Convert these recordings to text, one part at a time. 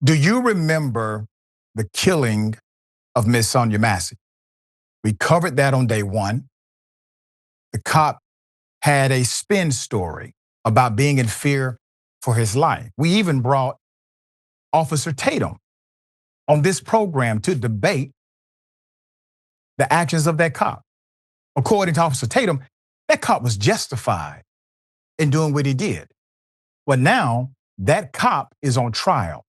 Do you remember the killing of Miss Sonya Massey? We covered that on day one. The cop had a spin story about being in fear for his life. We even brought Officer Tatum on this program to debate the actions of that cop. According to Officer Tatum, that cop was justified in doing what he did. Well, now that cop is on trial.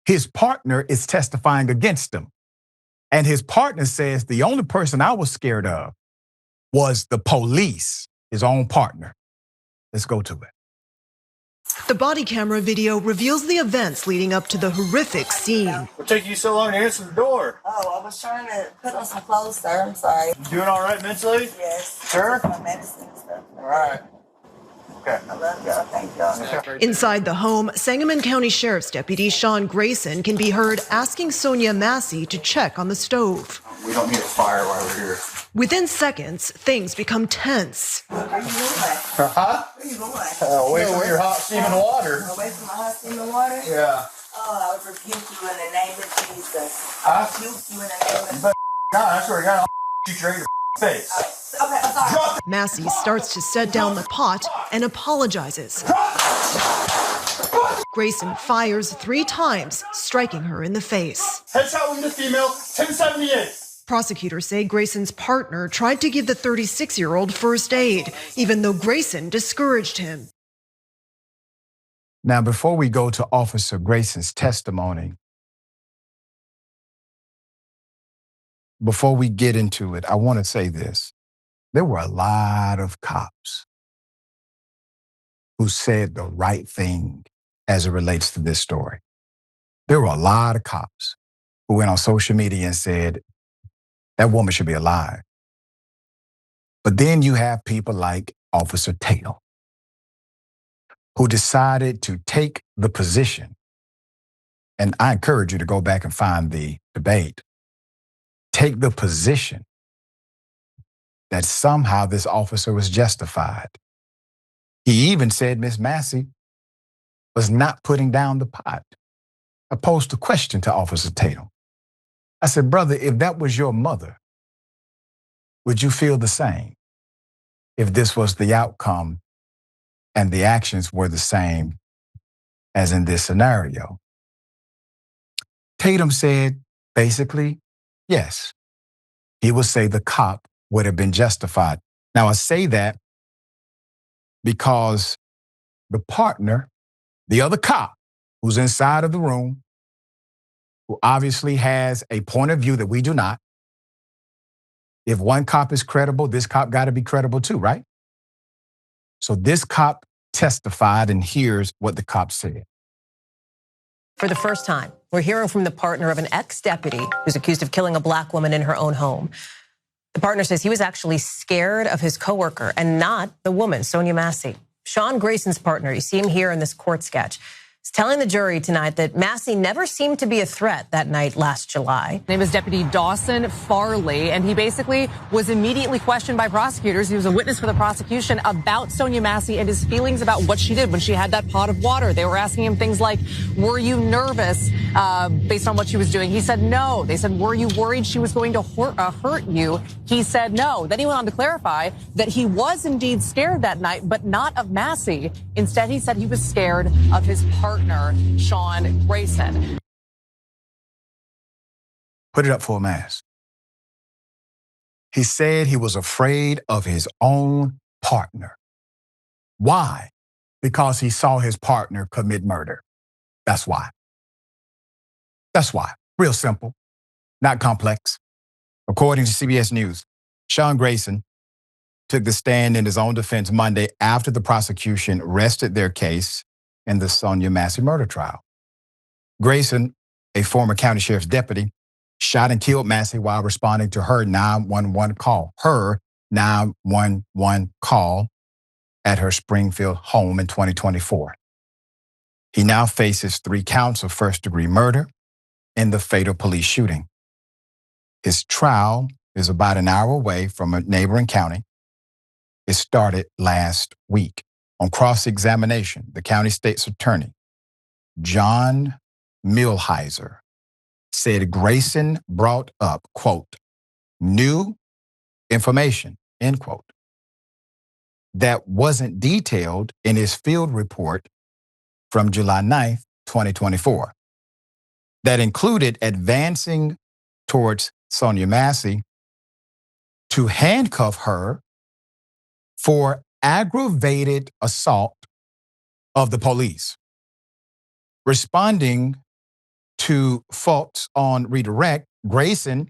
His partner is testifying against him. And his partner says the only person I was scared of was the police, his own partner. Let's go to it. The body camera video reveals the events leading up to the horrific scene. What took you so long to answer the door? Oh, I was trying to put on some clothes, sir. I'm sorry. You doing all right mentally? Yes. Sure? My medicine and stuff. All right. Okay. I love y'all. Thank y'all. Inside the home, Sangamon County Sheriff's Deputy Sean Grayson can be heard asking Sonya Massey to check on the stove. We don't need a fire while we're here. Within seconds, things become tense. Where you going? Huh? Where you going? Away from your hot steaming water. Away from my hot steaming water? Yeah. Oh, I would rebuke you in the name of Jesus. I rebuke you in the name of God, I swear to God, I'll shoot you in your face. Okay, I'm sorry. Drop Massey starts to set down the pot and apologizes. Grayson fires 3 times, striking her in the face. Headshot wound to female, 1078. Prosecutors say Grayson's partner tried to give the 36-year-old first aid, even though Grayson discouraged him. Now, before we go to Officer Grayson's testimony, before we get into it, I want to say this. There were a lot of cops who said the right thing as it relates to this story. There were a lot of cops who went on social media and said, that woman should be alive. But then you have people like Officer Tatum, who decided to take the position, and I encourage you to go back and find the debate, take the position that somehow this officer was justified. He even said Miss Massey was not putting down the pot. I posed a question to Officer Tatum. I said, brother, if that was your mother, would you feel the same if this was the outcome and the actions were the same as in this scenario? Tatum said, basically, yes. He would say the cop would have been justified. Now, I say that because the partner, the other cop who's inside of the room, who obviously has a point of view that we do not. If one cop is credible, this cop got to be credible too, right? So this cop testified, and here's what the cop said. For the first time, we're hearing from the partner of an ex-deputy who's accused of killing a Black woman in her own home. The partner says he was actually scared of his coworker and not the woman, Sonya Massey. Sean Grayson's partner, you see him here in this court sketch, is telling the jury tonight that Massey never seemed to be a threat that night last July. His name is Deputy Dawson Farley, and he basically was immediately questioned by prosecutors. He was a witness for the prosecution about Sonya Massey and his feelings about what she did when she had that pot of water. They were asking him things like, were you nervous based on what she was doing? He said no. They said, were you worried she was going to hurt you? He said no. Then he went on to clarify that he was indeed scared that night, but not of Massey. Instead, he said he was scared of his partner, Sean Grayson. Put it up for a mask. He said he was afraid of his own partner. Why? Because he saw his partner commit murder. That's why. That's why. Real simple, not complex. According to CBS News, Sean Grayson took the stand in his own defense Monday after the prosecution rested their case in the Sonya Massey murder trial. Grayson, a former county sheriff's deputy, shot and killed Massey while responding to her 911 call. Her 911 call at her Springfield home in 2024. He now faces 3 counts of first-degree murder in the fatal police shooting. His trial is about an hour away from a neighboring county. It started last week. On cross-examination, the county state's attorney, Jon Millhiser said Grayson brought up, quote, new information, end quote, that wasn't detailed in his field report from July 9th, 2024, that included advancing towards Sonya Massey to handcuff her for aggravated assault of the police. Responding to faults on redirect, Grayson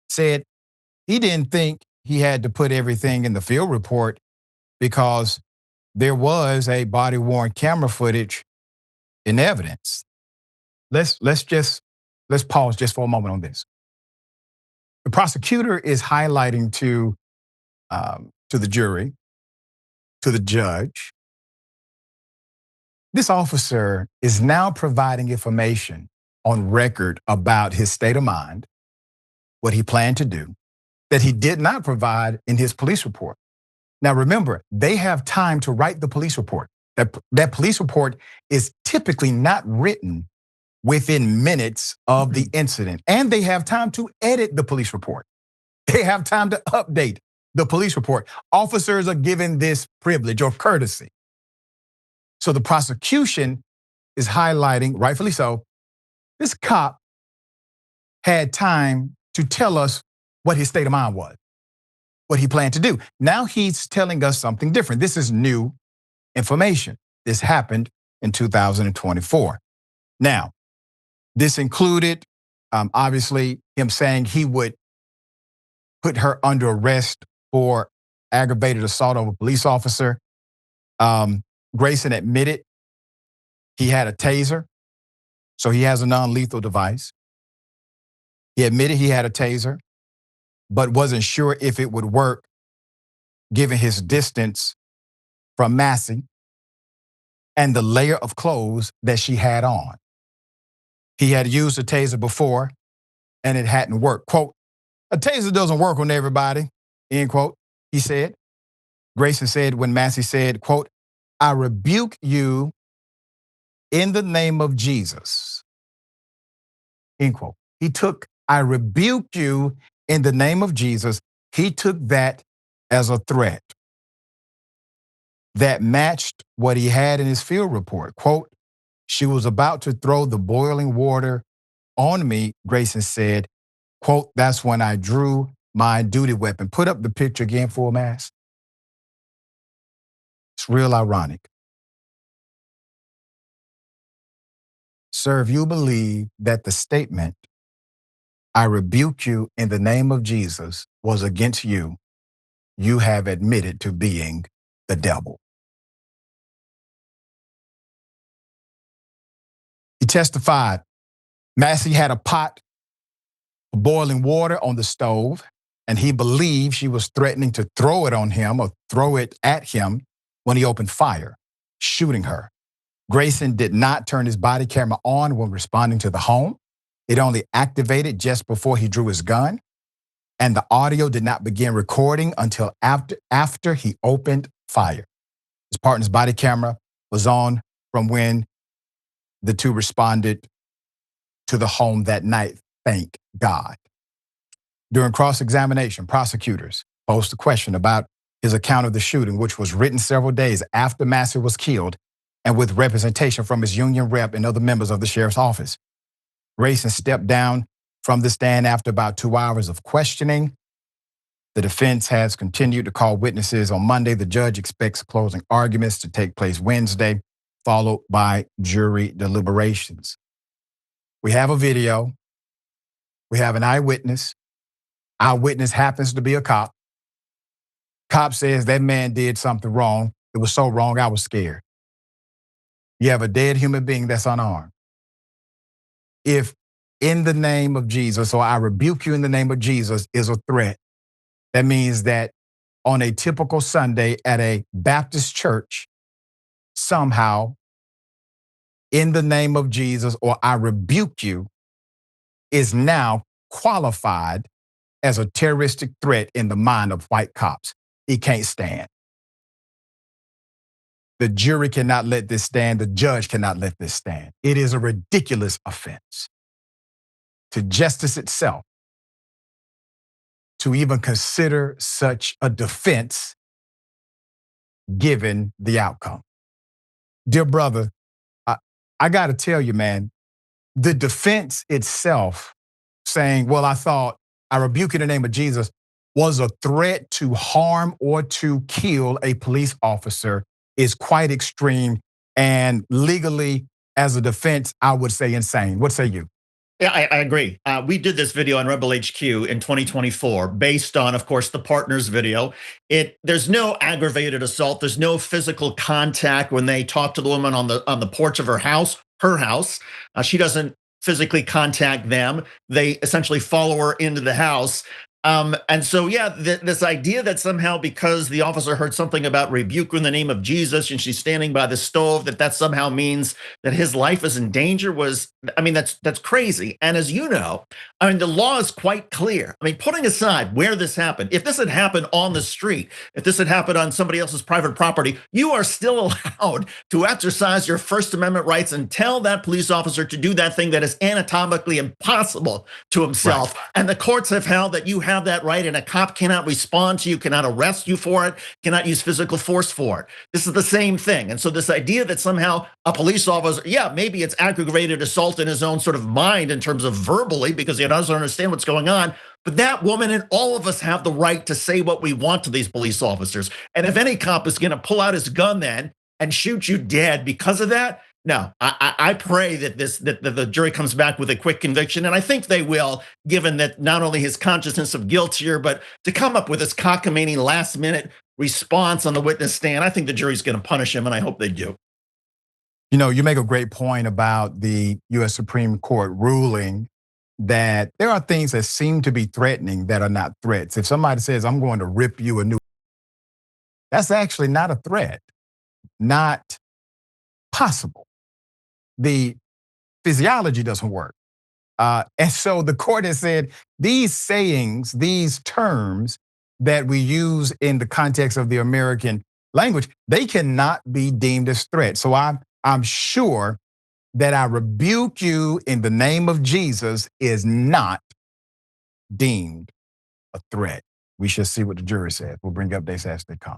said he didn't think he had to put everything in the field report because there was a body-worn camera footage in evidence. Let's pause just for a moment on this. The prosecutor is highlighting to the jury, to the judge, this officer is now providing information on record about his state of mind, what he planned to do, that he did not provide in his police report. Now remember, they have time to write the police report. That police report is typically not written within minutes of the incident, and they have time to edit the police report. They have time to update the police report. Officers are given this privilege or courtesy. So the prosecution is highlighting, rightfully so, this cop had time to tell us what his state of mind was, what he planned to do. Now he's telling us something different. This is new information. This happened in 2024. Now, this included, obviously, him saying he would put her under arrest for aggravated assault of a police officer. Grayson admitted he had a taser, so he has a non-lethal device. He admitted he had a taser, but wasn't sure if it would work given his distance from Massey and the layer of clothes that she had on. He had used a taser before and it hadn't worked. Quote, a taser doesn't work on everybody, end quote, he said. Grayson said when Massey said, quote, I rebuke you in the name of Jesus, end quote. He took, I rebuke you in the name of Jesus. He took that as a threat that matched what he had in his field report. Quote, she was about to throw the boiling water on me, Grayson said. Quote, that's when I drew my duty weapon. Put up the picture again, full mass. It's real ironic. Sir, if you believe that the statement, I rebuke you in the name of Jesus, was against you, you have admitted to being the devil. He testified, Massey had a pot of boiling water on the stove, and he believed she was threatening to throw it on him or throw it at him when he opened fire, shooting her. Grayson did not turn his body camera on when responding to the home. It only activated just before he drew his gun, and the audio did not begin recording until after he opened fire. His partner's body camera was on from when the two responded to the home that night, thank God. During cross-examination, prosecutors posed a question about his account of the shooting, which was written several days after Massey was killed and with representation from his union rep and other members of the sheriff's office. Grayson stepped down from the stand after about 2 hours of questioning. The defense has continued to call witnesses on Monday. The judge expects closing arguments to take place Wednesday, followed by jury deliberations. We have a video. We have an eyewitness. Our witness happens to be a cop. Cop says that man did something wrong. It was so wrong, I was scared. You have a dead human being that's unarmed. If in the name of Jesus, or I rebuke you in the name of Jesus, is a threat, that means that on a typical Sunday at a Baptist church, somehow, in the name of Jesus, or I rebuke you, is now qualified as a terroristic threat in the mind of white cops. He can't stand. The jury cannot let this stand. The judge cannot let this stand. It is a ridiculous offense to justice itself to even consider such a defense given the outcome. Dear brother, I got to tell you, man, the defense itself saying, well, I rebuke in the name of Jesus, was a threat to harm or to kill a police officer is quite extreme, and legally, as a defense, I would say insane. What say you? Yeah, I agree. We did this video on Rebel HQ in 2024 based on, of course, the partners video. There's no aggravated assault. There's no physical contact when they talk to the woman on the porch of her house. She doesn't physically contact them. They essentially follow her into the house. And so, yeah, this idea that somehow because the officer heard something about rebuke in the name of Jesus and she's standing by the stove, that somehow means that his life is in danger that's crazy. And as you know, the law is quite clear. Putting aside where this happened, if this had happened on the street, if this had happened on somebody else's private property, you are still allowed to exercise your First Amendment rights and tell that police officer to do that thing that is anatomically impossible to himself. Right. And the courts have held that you have that right, and a cop cannot respond to you, cannot arrest you for it, cannot use physical force for it. This is the same thing. And so this idea that somehow a police officer, maybe it's aggravated assault in his own sort of mind in terms of verbally because he doesn't understand what's going on, but that woman and all of us have the right to say what we want to these police officers. And if any cop is going to pull out his gun then and shoot you dead because of that, no, I pray that the jury comes back with a quick conviction, and I think they will, given that not only his consciousness of guilt here, but to come up with this cockamamie last-minute response on the witness stand. I think the jury's going to punish him, and I hope they do. You make a great point about the U.S. Supreme Court ruling that there are things that seem to be threatening that are not threats. If somebody says, I'm going to rip you a new, that's actually not a threat, not possible. The physiology doesn't work. And so the court has said these sayings, these terms that we use in the context of the American language, they cannot be deemed as threats. So I'm sure that I rebuke you in the name of Jesus is not deemed a threat. We shall see what the jury says. We'll bring updates as they come.